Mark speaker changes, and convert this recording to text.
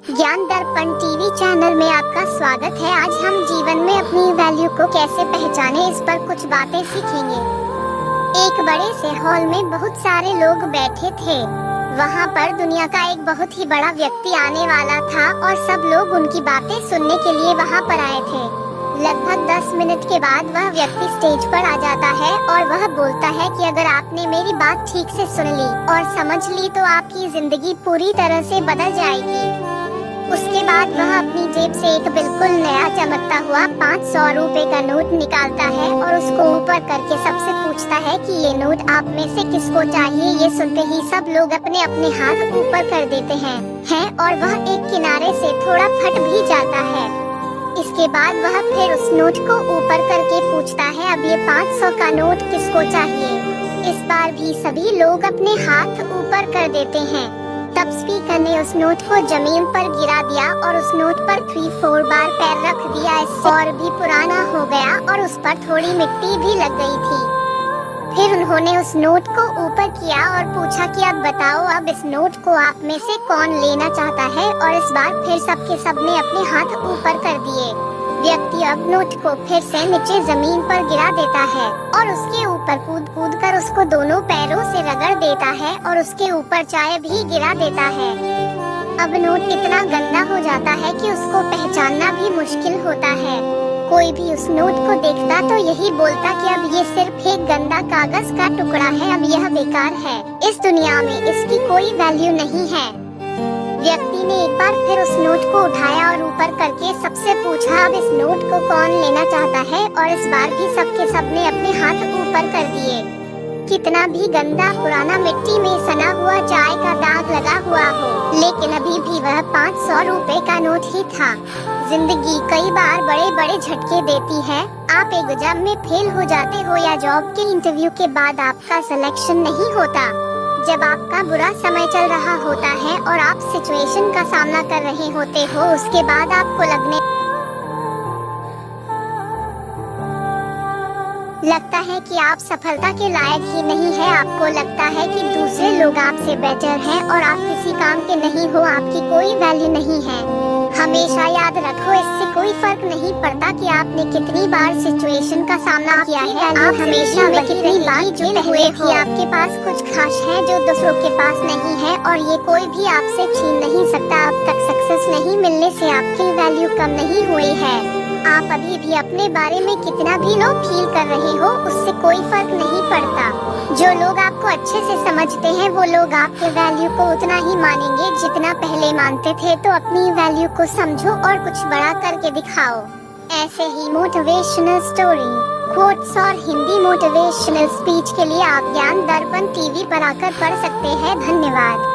Speaker 1: ज्ञान दर्पण TV channel में आपका स्वागत है। आज हम जीवन में अपनी वैल्यू को कैसे पहचाने, इस पर कुछ बातें सीखेंगे। एक बड़े से हॉल में बहुत सारे लोग बैठे थे। वहाँ पर दुनिया का एक बहुत ही बड़ा व्यक्ति आने वाला था और सब लोग उनकी बातें सुनने के लिए वहाँ पर आए थे। लगभग 10 मिनट के बाद वह व्यक्ति स्टेज पर आ जाता है और वह बोलता है कि अगर आपने मेरी बात ठीक से सुन ली और समझ ली तो आपकी जिंदगी पूरी तरह से बदल जाएगी। उसके बाद वह अपनी जेब से एक बिल्कुल नया चमकता हुआ 500 रुपए का नोट निकालता है और उसको ऊपर करके सबसे पूछता है कि ये नोट आप में से किसको चाहिए। ये सुनते ही सब लोग अपने अपने हाथ ऊपर कर देते हैं और वह एक किनारे से थोड़ा फट भी जाता है। इसके बाद वह फिर उस नोट को ऊपर करके पूछता है, अब ये 500 का नोट किसको चाहिए। इस बार भी सभी लोग अपने हाथ ऊपर कर देते हैं। तब स्पीकर ने उस नोट को जमीन पर गिरा दिया और उस नोट पर 3-4 बार पैर रख दिया। इससे और भी पुराना हो गया और उस पर थोड़ी मिट्टी भी लग गई थी। फिर उन्होंने उस नोट को ऊपर किया और पूछा कि अब बताओ, अब इस नोट को आप में से कौन लेना चाहता है। और इस बार फिर सबके सबने अपने हाथ ऊपर कर दिए। व्यक्ति अब नोट को फिर से नीचे जमीन पर गिरा देता है और उसके ऊपर कूद कूद कर उसको दोनों पैरों से रगड़ देता है और उसके ऊपर चाय भी गिरा देता है। अब नोट इतना गंदा हो जाता है कि उसको पहचानना भी मुश्किल होता है। कोई भी उस नोट को देखता तो यही बोलता कि अब ये सिर्फ एक गंदा कागज का टुकड़ा है, अब यह बेकार है, इस दुनिया में इसकी कोई वैल्यू नहीं है। व्यक्ति ने एक बार फिर उस नोट को उठाया और ऊपर करके सबसे पूछा, अब इस नोट को कौन लेना चाहता है। और इस बार भी सबके सबने अपने हाथ ऊपर कर दिए। कितना भी गंदा पुराना मिट्टी में सना हुआ चाय का दाग लगा हुआ हो, लेकिन अभी भी वह 500 रुपए का नोट ही था। जिंदगी कई बार बड़े बड़े झटके देती है। आप एग्जाम में फेल हो जाते हो या जॉब के इंटरव्यू के बाद आपका सिलेक्शन नहीं होता। जब आपका बुरा समय चल रहा होता है और आप सिचुएशन का सामना कर रहे होते हो, उसके बाद आपको लगता है कि आप सफलता के लायक ही नहीं है। आपको लगता है कि दूसरे लोग आपसे बेटर हैं और आप किसी काम के नहीं हो, आपकी कोई वैल्यू नहीं है। हमेशा याद रखो, इससे कोई फर्क नहीं पड़ता कि आपने कितनी बार सिचुएशन का सामना किया है। आप हमेशा में कितनी बार जुड़े हुए हो। आपके पास कुछ खास है जो दूसरों के पास नहीं है और ये कोई भी आपसे छीन नहीं सकता। अब तक सक्सेस नहीं मिलने से आपकी वैल्यू कम नहीं हुई है। आप अभी भी अपने बारे में कितना भी लो फील कर रहे हो, उससे कोई फर्क नहीं पड़ता। जो लोग आपको अच्छे से समझते हैं वो लोग आपके वैल्यू को उतना ही मानेंगे जितना पहले मानते थे। तो अपनी वैल्यू को समझो और कुछ बड़ा करके दिखाओ। ऐसे ही मोटिवेशनल स्टोरी, कोट्स और हिंदी मोटिवेशनल स्पीच के लिए आप ज्ञान दर्पण टीवी पर आकर पढ़ सकते हैं। धन्यवाद।